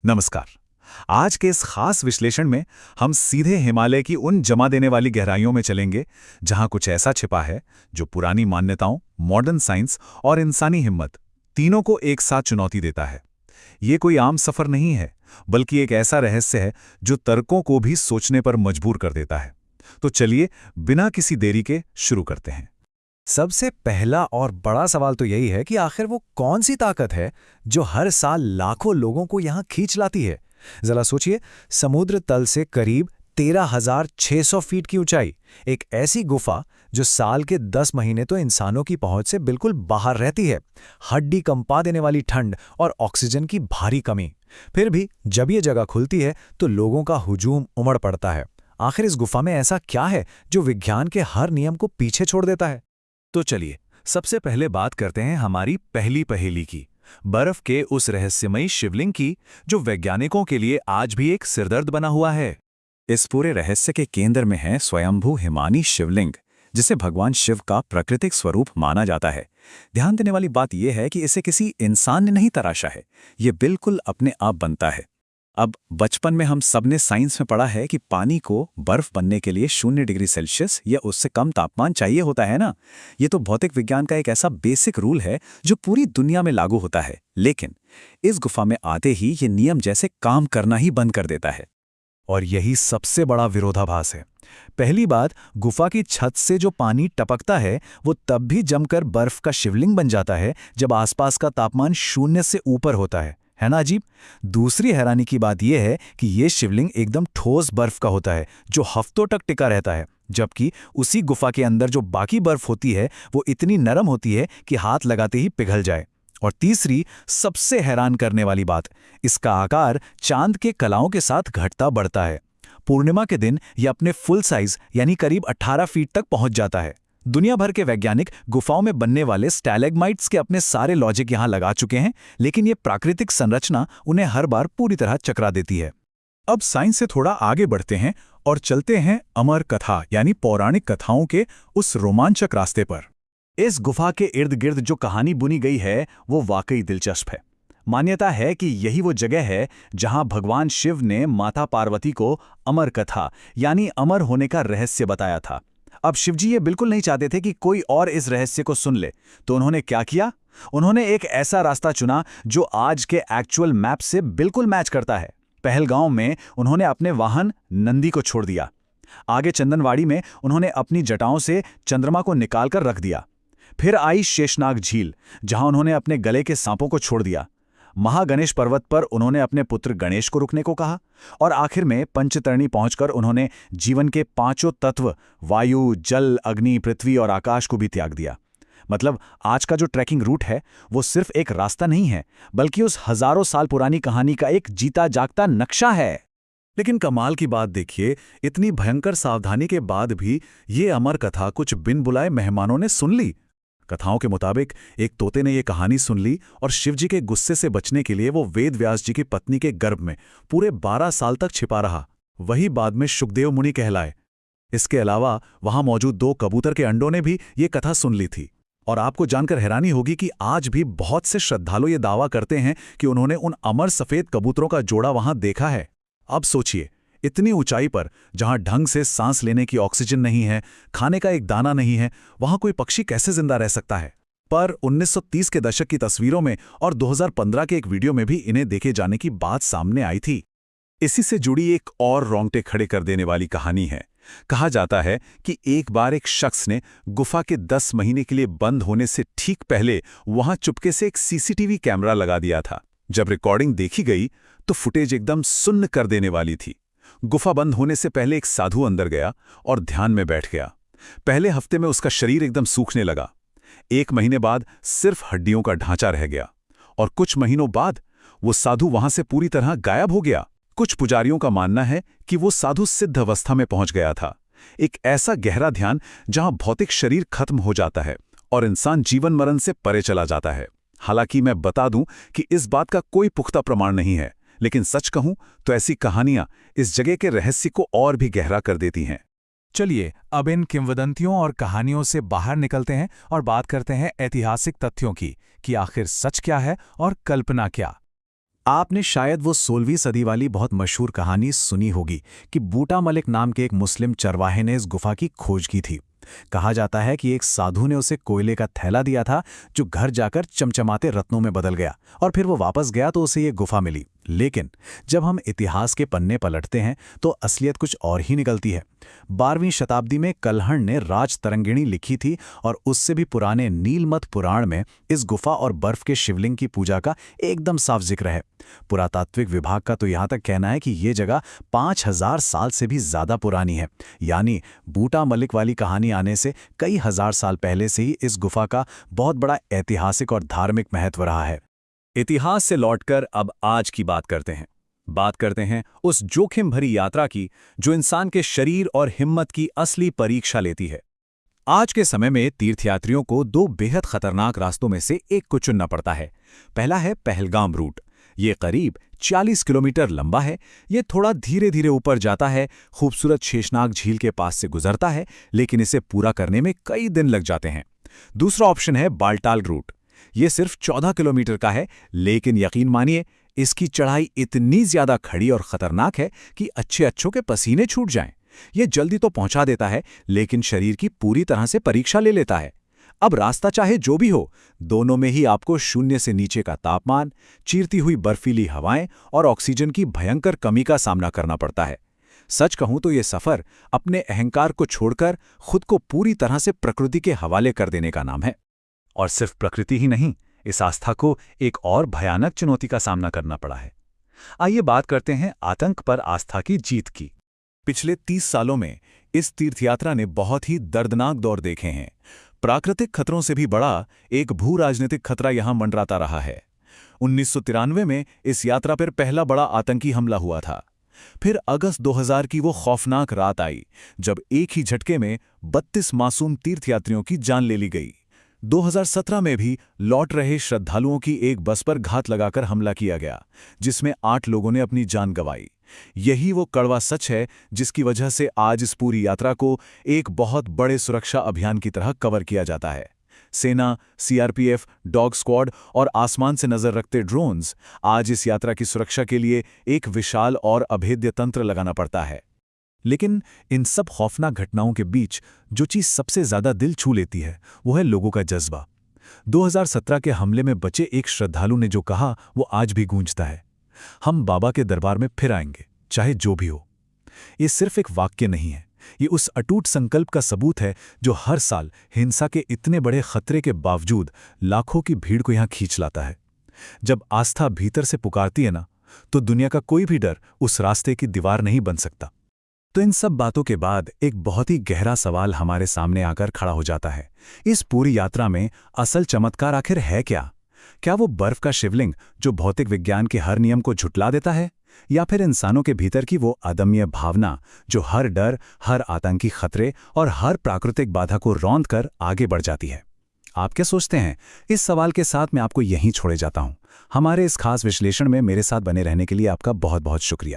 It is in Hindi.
नमस्कार। आज के इस खास विश्लेषण में हम सीधे हिमालय की उन जमा देने वाली गहराइयों में चलेंगे जहां कुछ ऐसा छिपा है जो पुरानी मान्यताओं, मॉडर्न साइंस और इंसानी हिम्मत तीनों को एक साथ चुनौती देता है। ये कोई आम सफर नहीं है, बल्कि एक ऐसा रहस्य है जो तर्कों को भी सोचने पर मजबूर कर देता है। तो चलिए बिना किसी देरी के शुरू करते हैं। सबसे पहला और बड़ा सवाल तो यही है कि आखिर वो कौन सी ताकत है जो हर साल लाखों लोगों को यहां खींच लाती है। जरा सोचिए, समुद्र तल से करीब 13,600 फीट की ऊंचाई, एक ऐसी गुफा जो साल के 10 महीने तो इंसानों की पहुंच से बिल्कुल बाहर रहती है। हड्डी कंपा देने वाली ठंड और ऑक्सीजन की भारी कमी। फिर भी जब ये जगह खुलती है तो लोगों का हुजूम उमड़ पड़ता है। आखिर इस गुफा में ऐसा क्या है जो विज्ञान के हर नियम को पीछे छोड़ देता है? तो चलिए सबसे पहले बात करते हैं हमारी पहली पहेली की, बर्फ के उस रहस्यमयी शिवलिंग की जो वैज्ञानिकों के लिए आज भी एक सिरदर्द बना हुआ है। इस पूरे रहस्य के केंद्र में है स्वयंभू हिमानी शिवलिंग, जिसे भगवान शिव का प्राकृतिक स्वरूप माना जाता है। ध्यान देने वाली बात यह है कि इसे किसी इंसान ने नहीं तराशा है, ये बिल्कुल अपने आप बनता है। अब बचपन में हम सबने साइंस में पढ़ा है कि पानी को बर्फ बनने के लिए 0 डिग्री सेल्सियस या उससे कम तापमान चाहिए होता है ना। ये तो भौतिक विज्ञान का एक ऐसा बेसिक रूल है जो पूरी दुनिया में लागू होता है, लेकिन इस गुफा में आते ही ये नियम जैसे काम करना ही बंद कर देता है। और यही सबसे बड़ा विरोधाभास है। पहली बात, गुफा की छत से जो पानी टपकता है वो तब भी जमकर बर्फ का शिवलिंग बन जाता है जब आसपास का तापमान 0 से ऊपर होता है ना अजीब? दूसरी हैरानी की बात यह है कि ये शिवलिंग एकदम ठोस बर्फ का होता है जो हफ्तों तक टिका रहता है, जबकि उसी गुफा के अंदर जो बाकी बर्फ होती है वो इतनी नरम होती है कि हाथ लगाते ही पिघल जाए। और तीसरी सबसे हैरान करने वाली बात, इसका आकार चांद के कलाओं के साथ घटता बढ़ता है। पूर्णिमा के दिन यह अपने फुल साइज यानी करीब 18 फीट तक पहुंच जाता है। दुनिया भर के वैज्ञानिक गुफाओं में बनने वाले स्टैलेग्माइट्स के अपने सारे लॉजिक यहां लगा चुके हैं, लेकिन ये प्राकृतिक संरचना उन्हें हर बार पूरी तरह चकरा देती है। अब साइंस से थोड़ा आगे बढ़ते हैं और चलते हैं अमर कथा यानी पौराणिक कथाओं के उस रोमांचक रास्ते पर। इस गुफा के इर्द गिर्द जो कहानी बुनी गई है वो वाकई दिलचस्प है। मान्यता है कि यही वो जगह है जहां भगवान शिव ने माता पार्वती को अमर कथा यानी अमर होने का रहस्य बताया था। अब शिवजी ये बिल्कुल नहीं चाहते थे कि कोई और इस रहस्य को सुन ले, तो उन्होंने क्या किया? उन्होंने एक ऐसा रास्ता चुना जो आज के एक्चुअल मैप से बिल्कुल मैच करता है। पहलगांव में उन्होंने अपने वाहन नंदी को छोड़ दिया। आगे चंदनवाड़ी में उन्होंने अपनी जटाओं से चंद्रमा को निकालकर रख दिया। फिर आई शेषनाग झील, जहां उन्होंने अपने गले के सांपों को छोड़ दिया। महागणेश पर्वत पर उन्होंने अपने पुत्र गणेश को रुकने को कहा, और आखिर में पंचतरणी पहुंचकर उन्होंने जीवन के 5 तत्व वायु, जल, अग्नि, पृथ्वी और आकाश को भी त्याग दिया। मतलब आज का जो ट्रैकिंग रूट है वो सिर्फ एक रास्ता नहीं है, बल्कि उस हजारों साल पुरानी कहानी का एक जीता जागता नक्शा है। लेकिन कमाल की बात देखिए, इतनी भयंकर सावधानी के बाद भी ये अमर कथा कुछ बिन बुलाए मेहमानों ने सुन ली। कथाओं के मुताबिक एक तोते ने यह कहानी सुन ली और शिवजी के गुस्से से बचने के लिए वो वेद व्यास जी की पत्नी के गर्भ में पूरे 12 साल तक छिपा रहा। वही बाद में शुकदेव मुनि कहलाए। इसके अलावा वहां मौजूद 2 कबूतर के अंडों ने भी ये कथा सुन ली थी। और आपको जानकर हैरानी होगी कि आज भी बहुत से श्रद्धालु ये दावा करते हैं कि उन्होंने उन अमर सफेद कबूतरों का जोड़ा वहां देखा है। अब सोचिए, इतनी ऊंचाई पर जहां ढंग से सांस लेने की ऑक्सीजन नहीं है, खाने का एक दाना नहीं है, वहां कोई पक्षी कैसे जिंदा रह सकता है? पर 1930 के दशक की तस्वीरों में और 2015 के एक वीडियो में भी इन्हें देखे जाने की बात सामने आई थी। इसी से जुड़ी एक और रोंगटे खड़े कर देने वाली कहानी है। कहा जाता है कि एक बार एक शख्स ने गुफा के 10 महीने के लिए बंद होने से ठीक पहले वहां चुपके से एक सीसीटीवी कैमरा लगा दिया था। जब रिकॉर्डिंग देखी गई तो फुटेज एकदम सुन्न कर देने वाली थी। गुफा बंद होने से पहले एक साधु अंदर गया और ध्यान में बैठ गया। पहले हफ्ते में उसका शरीर एकदम सूखने लगा। 1 महीने बाद सिर्फ हड्डियों का ढांचा रह गया, और कुछ महीनों बाद वो साधु वहां से पूरी तरह गायब हो गया। कुछ पुजारियों का मानना है कि वो साधु सिद्ध अवस्था में पहुंच गया था, एक ऐसा गहरा ध्यान जहां भौतिक शरीर खत्म हो जाता है और इंसान जीवन मरण से परे चला जाता है। हालांकि मैं बता दूं कि इस बात का कोई पुख्ता प्रमाण नहीं है, लेकिन सच कहूं तो ऐसी कहानियां इस जगह के रहस्य को और भी गहरा कर देती हैं। चलिए अब इन किंवदंतियों और कहानियों से बाहर निकलते हैं और बात करते हैं ऐतिहासिक तथ्यों की कि आखिर सच क्या है और कल्पना क्या। आपने शायद वो 16वीं सदी वाली बहुत मशहूर कहानी सुनी होगी कि बूटा मलिक नाम के एक मुस्लिम चरवाहे ने इस गुफा की खोज की थी। कहा जाता है कि एक साधु ने उसे कोयले का थैला दिया था जो घर जाकर चमचमाते रत्नों में बदल गया, और फिर वो वापस गया तो उसे ये गुफा मिली। लेकिन जब हम इतिहास के पन्ने पलटते हैं तो असलियत कुछ और ही निकलती है। 12वीं शताब्दी में कल्हण ने राज तरंगिणी लिखी थी, और उससे भी पुराने नीलमत पुराण में इस गुफा और बर्फ के शिवलिंग की पूजा का एकदम साफ जिक्र है। पुरातात्विक विभाग का तो यहाँ तक कहना है कि ये जगह 5000 साल से भी ज्यादा पुरानी है, यानी बूटा मलिक वाली कहानी आने से कई हजार साल पहले से ही इस गुफा का बहुत बड़ा ऐतिहासिक और धार्मिक महत्व रहा है। इतिहास से लौटकर अब आज की बात करते हैं उस जोखिम भरी यात्रा की जो इंसान के शरीर और हिम्मत की असली परीक्षा लेती है। आज के समय में तीर्थयात्रियों को दो बेहद खतरनाक रास्तों में से एक को चुनना पड़ता है। पहला है पहलगाम रूट। ये करीब 40 किलोमीटर लंबा है। ये थोड़ा धीरे धीरे ऊपर जाता है, खूबसूरत शेषनाग झील के पास से गुजरता है, लेकिन इसे पूरा करने में कई दिन लग जाते हैं। दूसरा ऑप्शन है बाल्टाल रूट। ये सिर्फ 14 किलोमीटर का है, लेकिन यकीन मानिए इसकी चढ़ाई इतनी ज्यादा खड़ी और खतरनाक है कि अच्छों के पसीने छूट जाएं। ये जल्दी तो पहुंचा देता है, लेकिन शरीर की पूरी तरह से परीक्षा ले लेता है। अब रास्ता चाहे जो भी हो, दोनों में ही आपको शून्य से नीचे का तापमान, चीरती हुई बर्फीली हवाएं और ऑक्सीजन की भयंकर कमी का सामना करना पड़ता है। सच कहूं तो ये सफर अपने अहंकार को छोड़कर खुद को पूरी तरह से प्रकृति के हवाले कर देने का नाम है। और सिर्फ प्रकृति ही नहीं, इस आस्था को एक और भयानक चुनौती का सामना करना पड़ा है। आइए बात करते हैं आतंक पर आस्था की जीत की। पिछले 30 सालों में इस तीर्थयात्रा ने बहुत ही दर्दनाक दौर देखे हैं। प्राकृतिक खतरों से भी बड़ा एक भू-राजनीतिक खतरा यहां मंडराता रहा है। 1993 में इस यात्रा पर पहला बड़ा आतंकी हमला हुआ था। फिर अगस्त 2000 की वो खौफनाक रात आई जब एक ही झटके में 32 मासूम तीर्थयात्रियों की जान ले ली गई। 2017 में भी लौट रहे श्रद्धालुओं की एक बस पर घात लगाकर हमला किया गया, जिसमें 8 लोगों ने अपनी जान गंवाई। यही वो कड़वा सच है जिसकी वजह से आज इस पूरी यात्रा को एक बहुत बड़े सुरक्षा अभियान की तरह कवर किया जाता है। सेना, सीआरपीएफ, डॉग स्क्वाड और आसमान से नजर रखते ड्रोन्स आज इस यात्रा की सुरक्षा के लिए एक विशाल और अभेद्य तंत्र लगाना पड़ता है। लेकिन इन सब खौफनाक घटनाओं के बीच जो चीज सबसे ज्यादा दिल छू लेती है वो है लोगों का जज्बा। 2017 के हमले में बचे एक श्रद्धालु ने जो कहा वो आज भी गूंजता है, हम बाबा के दरबार में फिर आएंगे, चाहे जो भी हो। ये सिर्फ एक वाक्य नहीं है, ये उस अटूट संकल्प का सबूत है जो हर साल हिंसा के इतने बड़े खतरे के बावजूद लाखों की भीड़ को यहां खींच लाता है। जब आस्था भीतर से पुकारती है ना, तो दुनिया का कोई भी डर उस रास्ते की दीवार नहीं बन सकता। तो इन सब बातों के बाद एक बहुत ही गहरा सवाल हमारे सामने आकर खड़ा हो जाता है। इस पूरी यात्रा में असल चमत्कार आखिर है क्या? क्या वो बर्फ का शिवलिंग जो भौतिक विज्ञान के हर नियम को झुटला देता है, या फिर इंसानों के भीतर की वो अदम्य भावना जो हर डर, हर आतंकी खतरे और हर प्राकृतिक बाधा को रौंद कर आगे बढ़ जाती है? आप क्या सोचते हैं? इस सवाल के साथ मैं आपको यहीं छोड़े जाता हूं। हमारे इस खास विश्लेषण में मेरे साथ बने रहने के लिए आपका बहुत बहुत शुक्रिया।